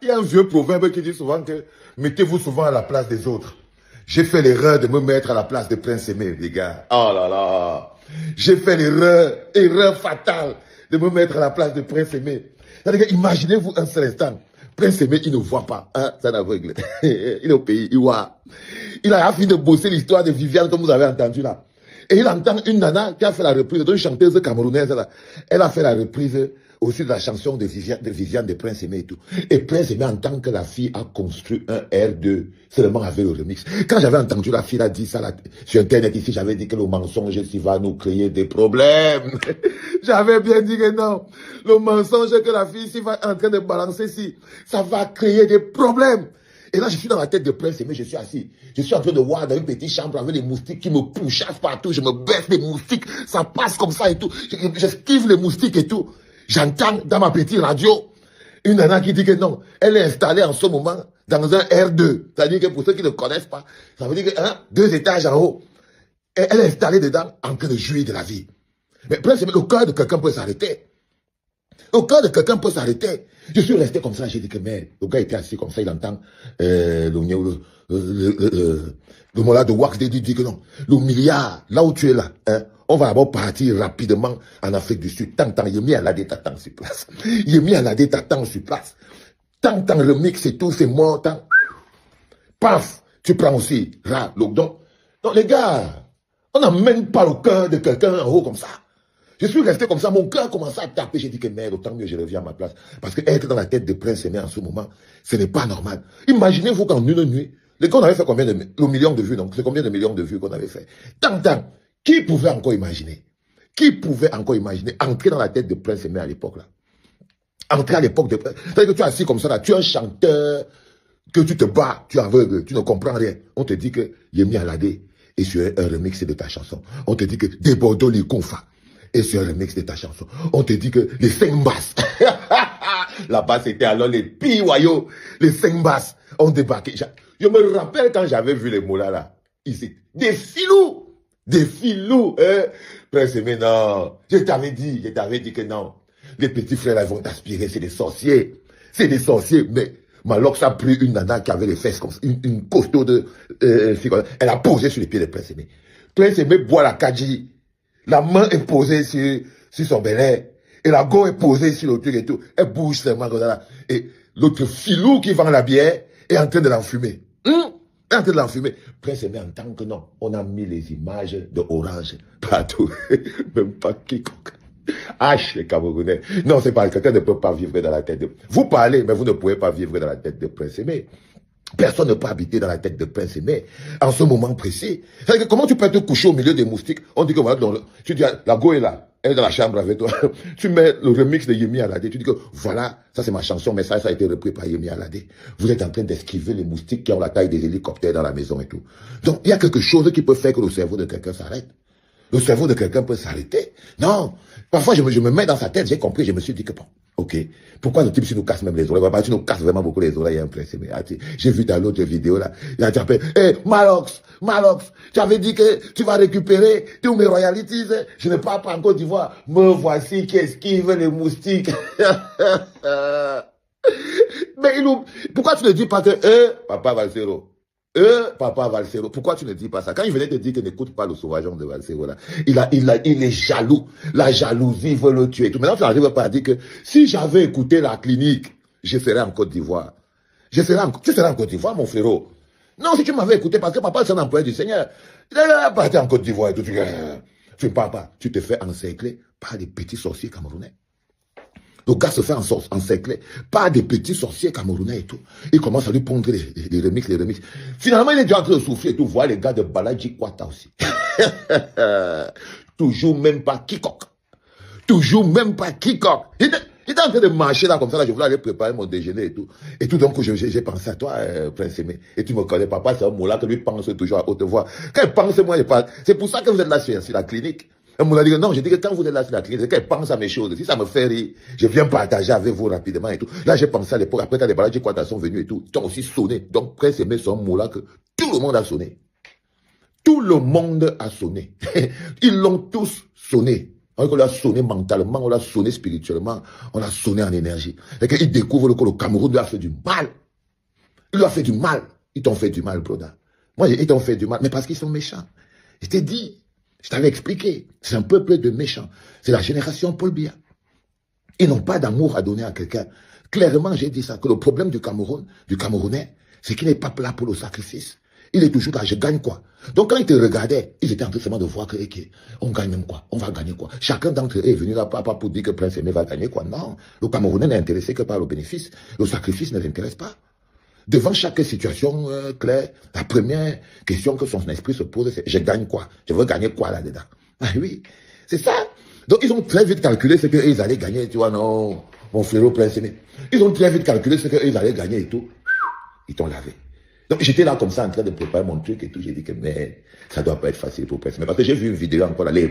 Il y a un vieux proverbe qui dit souvent que mettez-vous souvent à la place des autres. J'ai fait l'erreur de me mettre à la place de Prince Aimé, les gars. Oh là là. J'ai fait erreur fatale de me mettre à la place de Prince Aimé. Imaginez-vous un seul instant. Prince Aimé, il ne voit pas. Hein, c'est un aveugle. Il est au pays, il voit. Il a fini de bosser l'histoire de Viviane, comme vous avez entendu là. Et il entend une nana qui a fait la reprise d'une chanteuse camerounaise là. Elle a fait la reprise aussi de la chanson de Viviane de Prince Aimé et tout. Et Prince Aimé entend que la fille a construit un R2 seulement avec le remix. Quand j'avais entendu la fille a dit ça là, sur Internet ici, j'avais dit que le mensonge ici va nous créer des problèmes. J'avais bien dit que non. Le mensonge que la fille ici va en train de balancer ici, ça va créer des problèmes. Et là, je suis dans la tête de Prince Aimé, je suis assis. Je suis en train de voir dans une petite chambre avec des moustiques qui me pouchassent partout. Je me baisse des moustiques, ça passe comme ça et tout. J'esquive les moustiques et tout. J'entends dans ma petite radio une nana qui dit que non, elle est installée en ce moment dans un R2. C'est-à-dire que pour ceux qui ne connaissent pas, ça veut dire que 2 étages en haut. Et elle est installée dedans en train de jouir de la vie. Mais Prince Aimé, le cœur de quelqu'un peut s'arrêter. Le cœur de quelqu'un peut s'arrêter. Je suis resté comme ça, j'ai dit que mais le gars était assis comme ça, il entend le mollah de Wax dit que non, le milliard, là où tu es là, hein, on va d'abord partir rapidement en Afrique du Sud. Tant, Yemi Alade t'attend sur place. Yemi Alade t'attend sur place. Tant, remix et tout, c'est mort, tant. Paf, tu prends aussi, donc les gars, on n'a même pas le cœur de quelqu'un en haut comme ça. Je suis resté comme ça, mon cœur commençait à taper. J'ai dit que merde, autant mieux je reviens à ma place. Parce que être dans la tête de Prince Aimé en ce moment, ce n'est pas normal. Imaginez-vous qu'en une nuit, les gars, on avait fait combien de millions de vues, donc c'est combien de millions de vues qu'on avait fait. Tant, qui pouvait encore imaginer? Qui pouvait encore imaginer entrer dans la tête de Prince Aimé à l'époque là? Entrer à l'époque de Prince. C'est-à-dire que tu es assis comme ça là, tu es un chanteur, que tu te bats, tu es aveugle, tu ne comprends rien. On te dit que Yemi Alade est sur un remix de ta chanson. On te dit que Debodo Likonfa et sur un remix de ta chanson. On te dit que les 5 basses. Là-bas, c'était alors les piwayo. Les 5 basses ont débarqué. Je me rappelle quand j'avais vu les mots-là, là. Ici. Des filous. Des filous. Hein? Prince Aimé, non. Je t'avais dit que non. Les petits frères, là, vont t'aspirer. C'est des sorciers. C'est des sorciers. Mais Malox a pris une nana qui avait les fesses comme ça. Une costaud de... elle a posé sur les pieds de Prince Aimé. Prince Aimé boit la kadji. La main est posée sur son béret. Et la go est posée sur le truc et tout. Elle bouge seulement comme ça là. Et l'autre filou qui vend la bière est en train de l'enfumer. Est en train de l'enfumer. Prince Aimé entend que non. On a mis les images de Orange partout. Même pas quiconque. H, les Camerounais. Non, c'est pas, quelqu'un ne peut pas vivre dans la tête de... Vous parlez, mais vous ne pouvez pas vivre dans la tête de Prince Aimé. Personne ne peut habiter dans la tête de Prince Aimé en ce moment précis. Que comment tu peux te coucher au milieu des moustiques? On dit que voilà, tu dis, la go est là, elle est dans la chambre avec toi. Tu mets le remix de Yemi Alade, tu dis que voilà, ça c'est ma chanson, mais ça a été repris par Yemi Alade. Vous êtes en train d'esquiver les moustiques qui ont la taille des hélicoptères dans la maison et tout. Donc il y a quelque chose qui peut faire que le cerveau de quelqu'un s'arrête. Le cerveau de quelqu'un peut s'arrêter. Non. Parfois, je me mets dans sa tête, j'ai compris, je me suis dit que bon, ok, pourquoi le type si nous casse même les oreilles? Tu nous casses vraiment beaucoup les oreilles, Prince Aimé. J'ai vu dans l'autre vidéo là, il a dit, hey, Malox, tu avais dit que tu vas récupérer tous mes royalties, je ne pars pas en Côte d'Ivoire, me voici qui esquive les moustiques. Mais pourquoi tu ne dis pas que, Papa Valsero, Papa Valsero, pourquoi tu ne dis pas ça? Quand il venait te dire que n'écoute pas le sauvageon de Valsero, là, il est jaloux. La jalousie veut le tuer. Tout. Maintenant, tu n'arrives pas à dire que si j'avais écouté la clinique, je serais en Côte d'Ivoire. Tu serais en Côte d'Ivoire, mon frérot. Non, si tu m'avais écouté, parce que papa, c'est un employé du Seigneur. Il n'a pas été en Côte d'Ivoire et tout. Tu ne parles pas. Tu te fais encercler par des petits sorciers camerounais. Le gars se fait encercler par des petits sorciers camerounais et tout. Il commence à lui pondre les remix. Finalement, il est déjà en train de souffler et tout. Voilà les gars de Balaji Kwata aussi. Toujours même pas quiconque. Toujours même pas quiconque. Il était en train de marcher là comme ça. Là, je voulais aller préparer mon déjeuner et tout. Et tout donc, j'ai pensé à toi, Prince Aimé. Et tu me connais, papa, c'est un mot là que lui pense toujours à haute voix. Quand il pense, moi, je parle. C'est pour ça que vous êtes là sur la clinique. Elle m'a dit que non, je dis que quand vous êtes là sur la clinique, c'est qu'elle pense à mes choses. Si ça me fait rire, je viens partager avec vous rapidement et tout. Là, j'ai pensé à l'époque, après quand les Balaji Kwata sont venus et tout, ils ont aussi sonné. Donc, Prince Aimé, c'est un mot là que tout le monde a sonné. Tout le monde a sonné. Ils l'ont tous sonné. On l'a sonné mentalement, on l'a sonné spirituellement, on l'a sonné en énergie. Et qu'il découvre que le Cameroun lui a fait du mal. Il lui a fait du mal. Ils t'ont fait du mal, Broda. Moi, ils t'ont fait du mal, mais parce qu'ils sont méchants. Je t'ai dit, je t'avais expliqué, c'est un peuple de méchants. C'est la génération Paul Biya. Ils n'ont pas d'amour à donner à quelqu'un. Clairement, j'ai dit ça, que le problème du Cameroun, du Camerounais, c'est qu'il n'est pas là pour le sacrifice. Il est toujours là, je gagne quoi. Donc quand ils te regardaient, ils étaient en train seulement de voir que, on gagne même quoi, on va gagner quoi. Chacun d'entre eux est venu là, pas pour dire que Prince Aimé va gagner quoi. Non, le Camerounais n'est intéressé que par le bénéfice. Le sacrifice ne l'intéresse pas. Devant chaque situation claire, la première question que son esprit se pose, c'est je gagne quoi? Je veux gagner quoi là-dedans? Ah oui, c'est ça. Donc ils ont très vite calculé ce qu'ils allaient gagner, tu vois, non, mon frérot Prince Aimé. Ils ont très vite calculé ce qu'ils allaient gagner et tout. Ils t'ont lavé. Donc j'étais là comme ça en train de préparer mon truc et tout. J'ai dit que mais ça doit pas être facile pour Prince Aimé. Parce que j'ai vu une vidéo encore là, les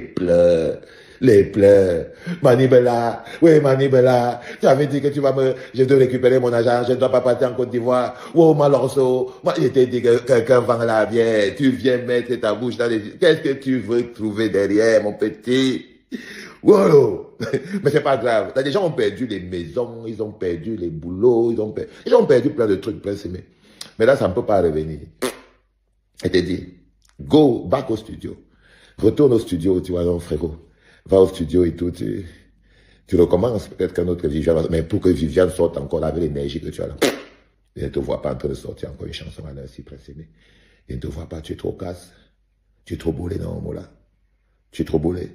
pleurs. Manibela, oui Manibela, tu avais dit que je dois récupérer mon argent, je ne dois pas partir en Côte d'Ivoire. Oh Malonso, moi je t'ai dit que quelqu'un vend la bière, tu viens mettre ta bouche dans les... Qu'est-ce que tu veux trouver derrière mon petit? Wow. Mais c'est pas grave. Là, les gens ont perdu les maisons, ils ont perdu les boulots, ils ont perdu plein de trucs, Prince Aimé. Mais là, ça ne peut pas revenir. Je t'ai dit, go back au studio. Retourne au studio, tu vois, non, frérot. Va au studio et tout, tu recommences. Peut-être qu'un autre Viviane, mais pour que Viviane sorte encore avec l'énergie que tu as là. Je ne te vois pas en train de sortir encore une chanson à l'insi, Prince Aimé. Je ne te vois pas, tu es trop casse. Tu es trop boulé dans le mot là. Tu es trop boulé.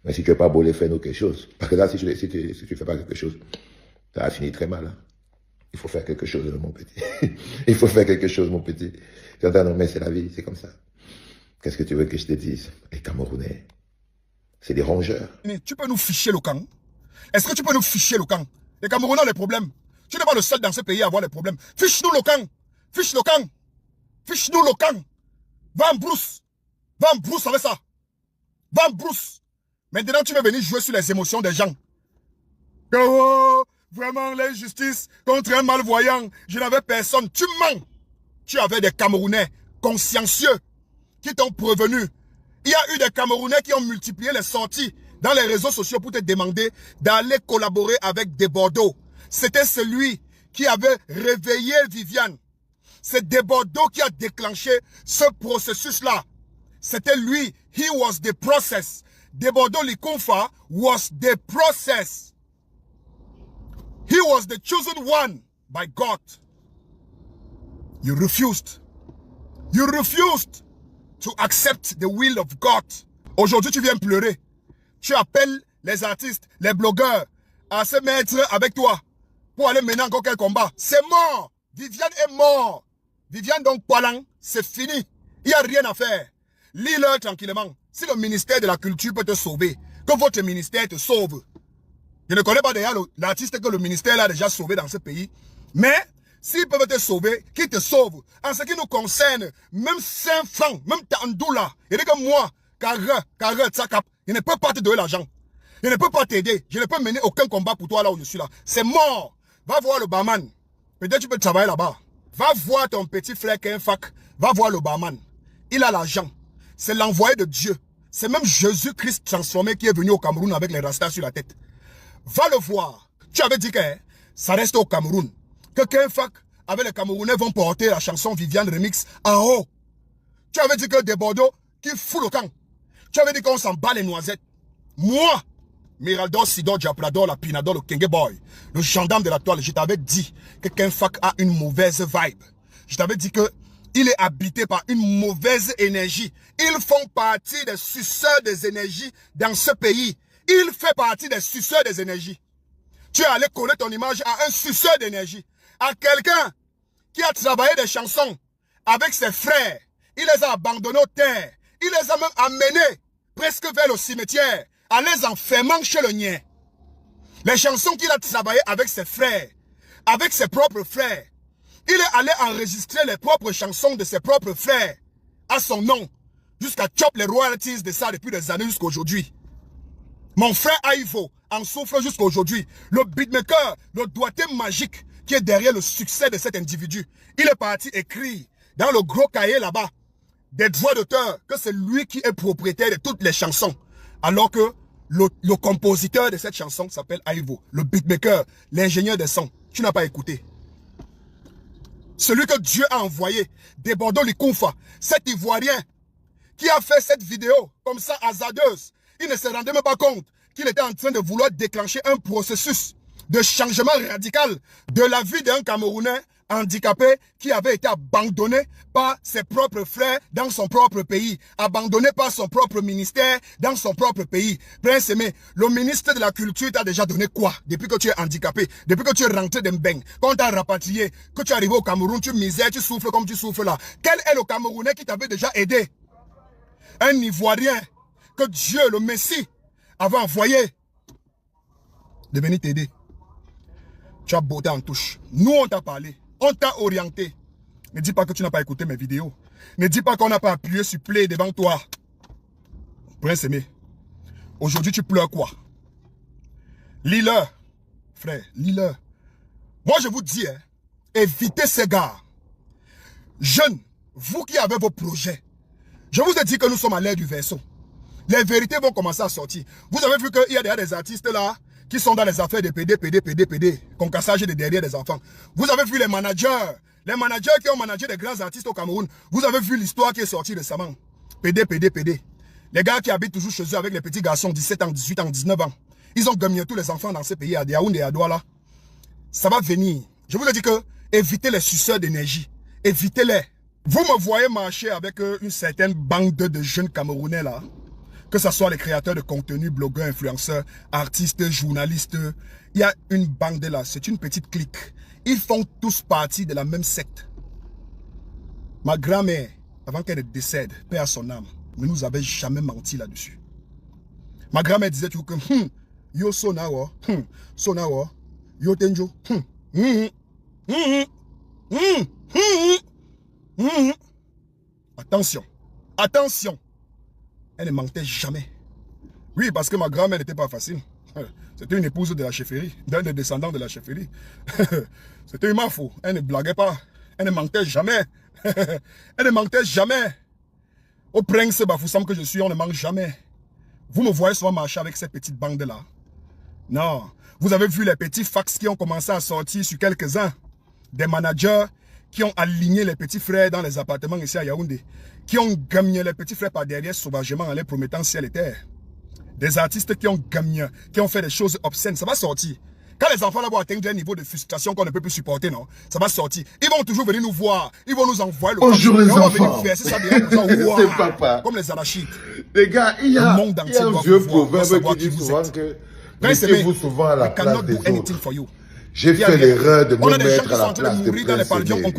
Mais si tu n'es pas boulé, fais-nous quelque chose. Parce que là, si tu ne fais pas quelque chose, ça va finir très mal. Hein. Il faut faire quelque chose, mon petit. Il faut faire quelque chose, mon petit. Tu entends, non, mais c'est la vie, c'est comme ça. Qu'est-ce que tu veux que je te dise? Les Camerounais, c'est des rongeurs. Tu peux nous ficher le camp? Est-ce que tu peux nous ficher le camp? Les Camerounais ont des problèmes. Tu n'es pas le seul dans ce pays à avoir des problèmes. Fiche-nous le camp. Fiche le camp. Fiche-nous le camp. Va en brousse. Va en brousse avec ça. Va en brousse. Maintenant, tu veux venir jouer sur les émotions des gens. Oh, vraiment, l'injustice contre un malvoyant. Je n'avais personne. Tu mens. Tu avais des Camerounais consciencieux qui t'ont prévenu. Il y a eu des Camerounais qui ont multiplié les sorties dans les réseaux sociaux pour te demander d'aller collaborer avec Desbordeaux. C'était celui qui avait réveillé Viviane. C'est Desbordeaux qui a déclenché ce processus-là. C'était lui. He was the process. Desbordeaux Likonfa was the process. He was the chosen one by God. You refused. You refused to accept the will of God. Aujourd'hui, tu viens pleurer. Tu appelles les artistes, les blogueurs à se mettre avec toi pour aller mener encore quel combat. C'est mort. Viviane est mort. Viviane donc Palang, c'est fini. Il n'y a rien à faire. Lis-le tranquillement. Si le ministère de la Culture peut te sauver, que votre ministère te sauve. Je ne connais pas déjà l'artiste que le ministère a déjà sauvé dans ce pays. Mais s'ils peuvent te sauver, qu'ils te sauvent. En ce qui nous concerne, même 5 francs, même Tandoula, il dit que moi, Kare, Tsakap, je ne peux pas te donner l'argent. Je ne peux pas t'aider. Je ne peux mener aucun combat pour toi là où je suis là. C'est mort. Va voir le barman. Peut-être tu peux travailler là-bas. Va voir ton petit frère qui est un fac. Va voir le barman. Il a l'argent. C'est l'envoyé de Dieu. C'est même Jésus-Christ transformé qui est venu au Cameroun avec les rastas sur la tête. Va le voir. Tu avais dit que ça reste au Cameroun. Que Kenfak avec les Camerounais vont porter la chanson Viviane Remix en haut. Tu avais dit que Desbordeaux qui fout le camp. Tu avais dit qu'on s'en bat les noisettes. Moi, Miraldor, Sidor, Diaplador, la Pinador, le Kenge Boy, le gendarme de la toile, je t'avais dit que Kenfak a une mauvaise vibe. Je t'avais dit que il est habité par une mauvaise énergie. Ils font partie des suceurs des énergies dans ce pays. Il fait partie des suceurs des énergies. Tu es allé coller ton image à un suceur d'énergie. À quelqu'un qui a travaillé des chansons avec ses frères. Il les a abandonnés aux terres. Il les a même amenés presque vers le cimetière en les enfermant chez le nien. Les chansons qu'il a travaillé avec ses frères, avec ses propres frères. Il est allé enregistrer les propres chansons de ses propres frères à son nom, jusqu'à chop les royalties de ça depuis des années jusqu'à aujourd'hui. Mon frère Aïvo en souffre jusqu'à aujourd'hui. Le beatmaker, le doigté magique qui est derrière le succès de cet individu. Il est parti écrire dans le gros cahier là-bas des droits d'auteur que c'est lui qui est propriétaire de toutes les chansons. Alors que le compositeur de cette chanson s'appelle Aivo. Le beatmaker, l'ingénieur de son. Tu n'as pas écouté. Celui que Dieu a envoyé, de Bordeaux Likonfa, cet Ivoirien qui a fait cette vidéo comme ça hasardeuse. Il ne se rendait même pas compte qu'il était en train de vouloir déclencher un processus de changement radical de la vie d'un Camerounais handicapé qui avait été abandonné par ses propres frères dans son propre pays, abandonné par son propre ministère dans son propre pays. Prince Aimé, le ministre de la Culture t'a déjà donné quoi depuis que tu es handicapé, depuis que tu es rentré d'Mbeng, quand t'as rapatrié, que tu es arrivé au Cameroun, tu misères, tu souffres comme tu souffres là. Quel est le Camerounais qui t'avait déjà aidé? Un Ivoirien que Dieu, le Messie, avait envoyé de venir t'aider. Tu as botté en touche. Nous, on t'a parlé. On t'a orienté. Ne dis pas que tu n'as pas écouté mes vidéos. Ne dis pas qu'on n'a pas appuyé sur play devant toi. Prince Aimé, aujourd'hui tu pleures quoi? Lis-le. Frère, lis-le. Moi je vous dis, hein, évitez ces gars. Jeunes, vous qui avez vos projets, je vous ai dit que nous sommes à l'ère du verseau. Les vérités vont commencer à sortir. Vous avez vu qu'il y a déjà des artistes là qui sont dans les affaires de PD, concassage de derrière des enfants. Vous avez vu les managers qui ont managé des grands artistes au Cameroun. Vous avez vu l'histoire qui est sortie récemment. PD. Les gars qui habitent toujours chez eux avec les petits garçons, 17 ans, 18 ans, 19 ans. Ils ont gagné tous les enfants dans ces pays, à Yaoundé et à Douala. Ça va venir. Je vous ai dit que évitez les suceurs d'énergie. Évitez-les. Vous me voyez marcher avec une certaine bande de jeunes Camerounais là. Que ce soit les créateurs de contenu, blogueurs, influenceurs, artistes, journalistes. Il y a une bande là, c'est une petite clique. Ils font tous partie de la même secte. Ma grand-mère, avant qu'elle ne décède, paix à son âme, ne nous avait jamais menti là-dessus. Ma grand-mère disait toujours que yo sonawo, yo tenjo, attention, attention. Elle ne mentait jamais. Oui, parce que ma grand-mère n'était pas facile. C'était une épouse de la chefferie, d'un des descendants de la chefferie. C'était une mafo. Elle ne blaguait pas. Elle ne mentait jamais. Elle ne mentait jamais. Au prince Bafoussam que je suis, on ne ment jamais. Vous me voyez souvent marcher avec cette petite bande-là. Non. Vous avez vu les petits fax qui ont commencé à sortir sur quelques-uns. Des managers qui ont aligné les petits frères dans les appartements ici à Yaoundé, qui ont gagné les petits frères par derrière sauvagement en les promettant ciel et terre. Des artistes qui ont gagné, qui ont fait des choses obscènes, ça va sortir. Quand les enfants là vont atteindre un niveau de frustration qu'on ne peut plus supporter, non, ça va sortir. Ils vont toujours venir nous voir, ils vont nous envoyer le bonjour les enfants. C'est papa. Comme les arachides. Les gars, il y a un vieux proverbe qui dit souvent que mettez-vous souvent à la place des autres. J'ai fait l'erreur de me mettre à la place de Prince Aimé,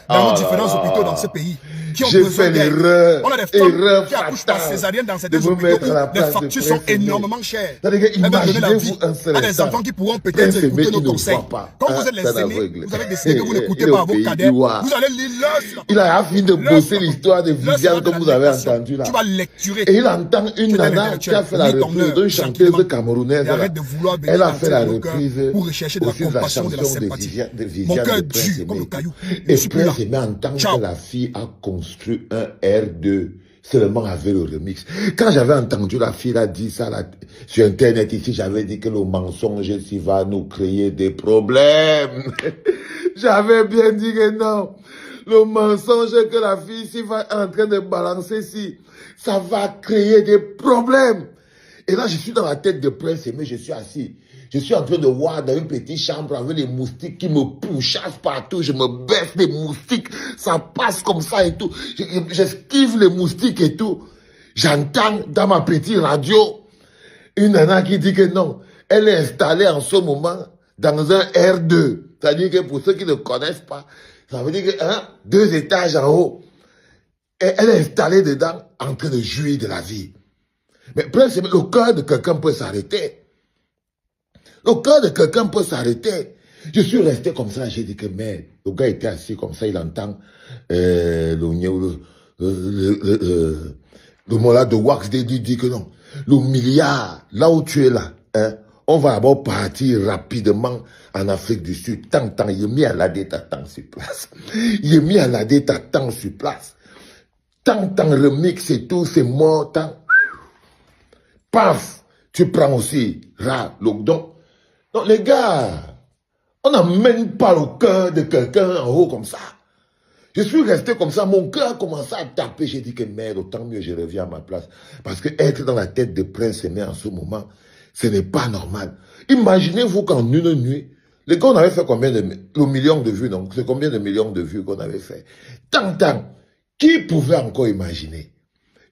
dans nos différents hôpitaux dans ce pays. J'ai fait l'erreur, on a des femmes qui accouchent par césarienne dans certains hôpitaux où les factures sont énormément chères. Imaginez-vous un seul à des enfants qui pourront peut-être écouter nos conseils. Quand vous êtes les aînés, vous avez décidé que vous n'écoutez pas vos cadets, vous allez lire leur... Il a fini de bosser l'histoire de Viviane comme vous avez entendu là. Tu vas lecturer. Et il entend une nana qui a fait la reprise d'une chanteuse camerounaise. Elle a fait la reprise pour rechercher de la compassion, de la sympathie. Mon cœur dur comme le caillou. Et Prince Aimé entend que la fille a construit un R2 seulement avec le remix. Quand j'avais entendu la fille a dit ça là, sur internet ici, j'avais dit que le mensonge ici va nous créer des problèmes. J'avais bien dit que non. Le mensonge que la fille ici va en train de balancer ici, ça va créer des problèmes. Et là, je suis dans la tête de Prince Aimé, je suis assis. Je suis en train de voir dans une petite chambre avec les moustiques qui me pourchassent partout. Je me baisse les moustiques. Ça passe comme ça et tout. J'esquive les moustiques et tout. J'entends dans ma petite radio une nana qui dit que non. Elle est installée en ce moment dans un R2. C'est-à-dire que pour ceux qui ne connaissent pas, ça veut dire que 2 étages en haut. Et elle est installée dedans en train de jouir de la vie. Mais le cœur de quelqu'un peut s'arrêter. Le cœur de quelqu'un peut s'arrêter. Je suis resté comme ça, j'ai dit que mais le gars était assis comme ça, il entend le mot-là de Wax dit que non. Le milliard, là où tu es là, on va d'abord partir rapidement en Afrique du Sud. Tant, Yemi Alade t'attend sur place. Yemi Alade t'attend sur place. Tant, remix et tout, c'est mort, tant. Paf! tu prends aussi donc les gars, on n'amène pas le cœur de quelqu'un en haut comme ça. Je suis resté comme ça, mon cœur a commencé à taper. J'ai dit que merde, autant mieux je reviens à ma place. Parce que être dans la tête de Prince Aimé en ce moment, ce n'est pas normal. Imaginez-vous qu'en une nuit, les gars, on avait fait combien de millions de vues, donc c'est combien de millions de vues qu'on avait fait. Tant. Qui pouvait encore imaginer?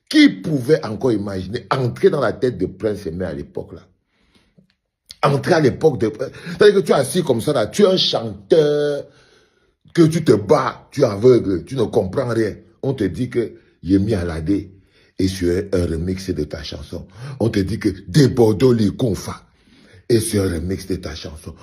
Qui pouvait encore imaginer entrer dans la tête de Prince Aimé à l'époque là? Entrer à l'époque de... C'est-à-dire que tu es assis comme ça là, tu es un chanteur, que tu te bats, tu es aveugle, tu ne comprends rien. On te dit que Yemi Alade est sur un remix de ta chanson. On te dit que Debodo Likonfa est sur un remix de ta chanson.